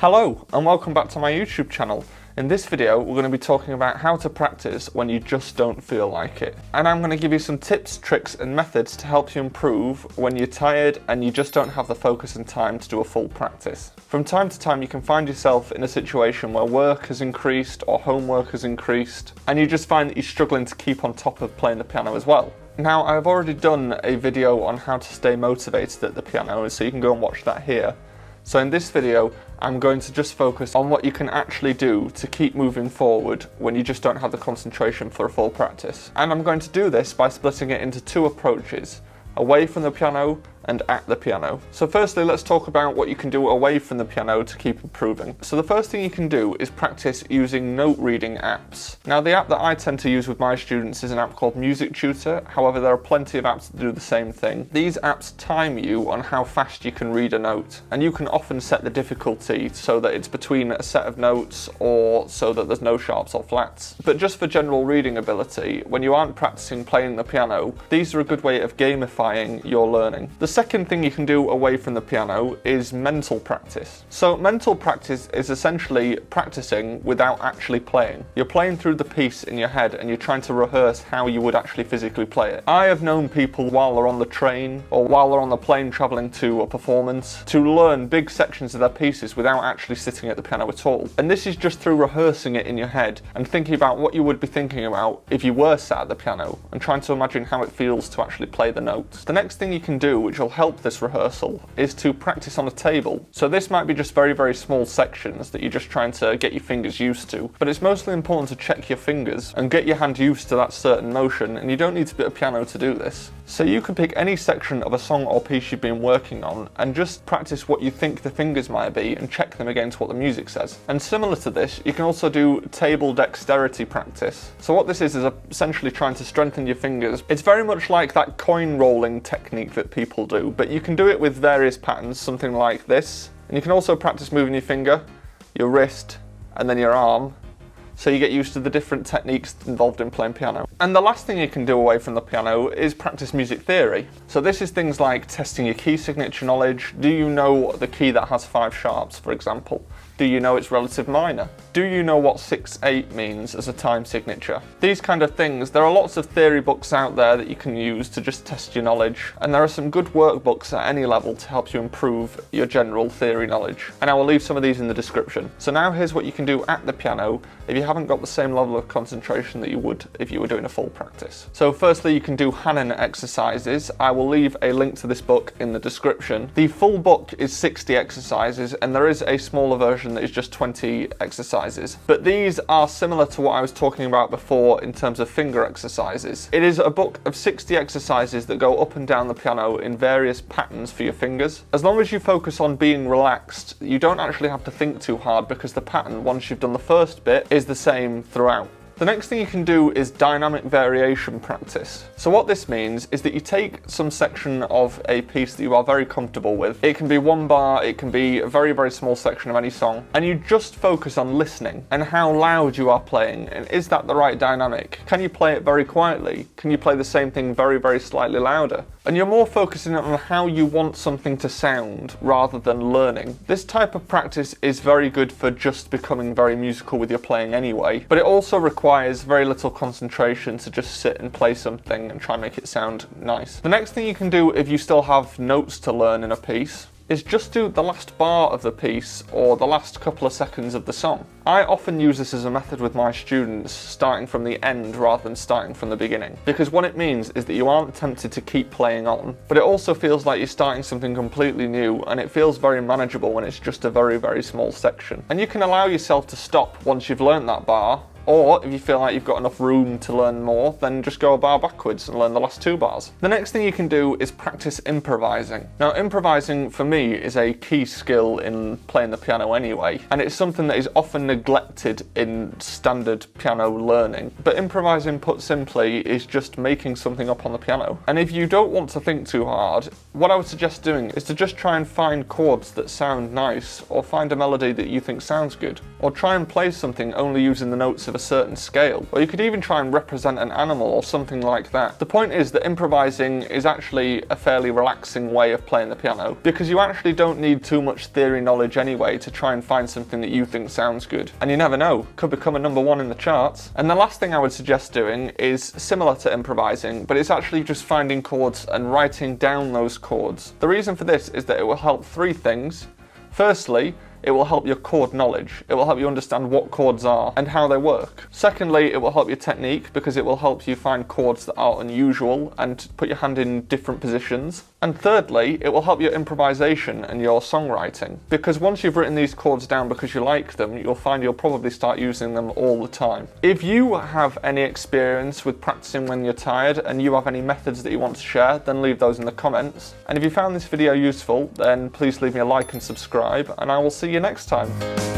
Hello and welcome back to my YouTube channel. In this video we're going to be talking about how to practice when you just don't feel like it. And I'm going to give you some tips, tricks and methods to help you improve when you're tired and you just don't have the focus and time to do a full practice. From time to time you can find yourself in a situation where work has increased or homework has increased and you just find that you're struggling to keep on top of playing the piano as well. Now I've already done a video on how to stay motivated at the piano, so you can go and watch that here. So in this video, I'm going to just focus on what you can actually do to keep moving forward when you just don't have the concentration for a full practice. And I'm going to do this by splitting it into two approaches: away from the piano and at the piano. So firstly, let's talk about what you can do away from the piano to keep improving. So the first thing you can do is practice using note reading apps. Now the app that I tend to use with my students is an app called Music Tutor. However, there are plenty of apps that do the same thing. These apps time you on how fast you can read a note, and you can often set the difficulty so that it's between a set of notes or so that there's no sharps or flats. But just for general reading ability, when you aren't practicing playing the piano, these are a good way of gamifying your learning. The second thing you can do away from the piano is mental practice. So mental practice is essentially practicing without actually playing. You're playing through the piece in your head and you're trying to rehearse how you would actually physically play it. I have known people while they're on the train or while they're on the plane travelling to a performance to learn big sections of their pieces without actually sitting at the piano at all. And this is just through rehearsing it in your head and thinking about what you would be thinking about if you were sat at the piano and trying to imagine how it feels to actually play the notes. The next thing you can do, which will help this rehearsal, is to practice on a table. So this might be just very small sections that you're just trying to get your fingers used to, but it's mostly important to check your fingers and get your hand used to that certain motion, and you don't need to be at a piano to do this. So you can pick any section of a song or piece you've been working on and just practice what you think the fingers might be and check them against what the music says. And similar to this, you can also do table dexterity practice. So what this is essentially trying to strengthen your fingers. It's very much like that coin rolling technique that people do, but you can do it with various patterns, something like this. And you can also practice moving your finger, your wrist, and then your arm, so you get used to the different techniques involved in playing piano. And the last thing you can do away from the piano is practice music theory. So this is things like testing your key signature knowledge. Do you know the key that has 5 sharps, for example? Do you know its relative minor? Do you know what 6/8 means as a time signature? These kind of things. There are lots of theory books out there that you can use to just test your knowledge, and there are some good workbooks at any level to help you improve your general theory knowledge. And I will leave some of these in the description. So now here's what you can do at the piano if you haven't got the same level of concentration that you would if you were doing a full practice. So firstly, you can do Hanon Exercises. I will leave a link to this book in the description. The full book is 60 exercises, and there is a smaller version that is just 20 exercises. But these are similar to what I was talking about before in terms of finger exercises. It is a book of 60 exercises that go up and down the piano in various patterns for your fingers. As long as you focus on being relaxed, you don't actually have to think too hard, because the pattern, once you've done the first bit, is the same throughout. The next thing you can do is dynamic variation practice. So what this means is that you take some section of a piece that you are very comfortable with. It can be one bar, it can be a very small section of any song, and you just focus on listening and how loud you are playing, and is that the right dynamic? Can you play it very quietly? Can you play the same thing very slightly louder? And you're more focusing on how you want something to sound rather than learning. This type of practice is very good for just becoming very musical with your playing anyway, but it also requires very little concentration to just sit and play something and try and make it sound nice. The next thing you can do if you still have notes to learn in a piece is just do the last bar of the piece or the last couple of seconds of the song. I often use this as a method with my students, starting from the end rather than starting from the beginning, because what it means is that you aren't tempted to keep playing on, but it also feels like you're starting something completely new, and it feels very manageable when it's just a very small section. And you can allow yourself to stop once you've learned that bar, or if you feel like you've got enough room to learn more, then just go a bar backwards and learn the last 2 bars. The next thing you can do is practice improvising. Now improvising for me is a key skill in playing the piano anyway, and it's something that is often neglected in standard piano learning. But improvising, put simply, is just making something up on the piano. And if you don't want to think too hard, what I would suggest doing is to just try and find chords that sound nice, or find a melody that you think sounds good, or try and play something only using the notes of of a certain scale, or you could even try and represent an animal or something like that. The point is that improvising is actually a fairly relaxing way of playing the piano, because you actually don't need too much theory knowledge anyway to try and find something that you think sounds good. And you never know, could become a #1 in the charts. And the last thing I would suggest doing is similar to improvising, but it's actually just finding chords and writing down those chords. The reason for this is that it will help three things. Firstly, it will help your chord knowledge. It will help you understand what chords are and how they work. Secondly, it will help your technique because it will help you find chords that are unusual and put your hand in different positions. And thirdly, it will help your improvisation and your songwriting, because once you've written these chords down because you like them, you'll find you'll probably start using them all the time. If you have any experience with practicing when you're tired and you have any methods that you want to share, then leave those in the comments. And if you found this video useful, then please leave me a like and subscribe, and I will see you next time.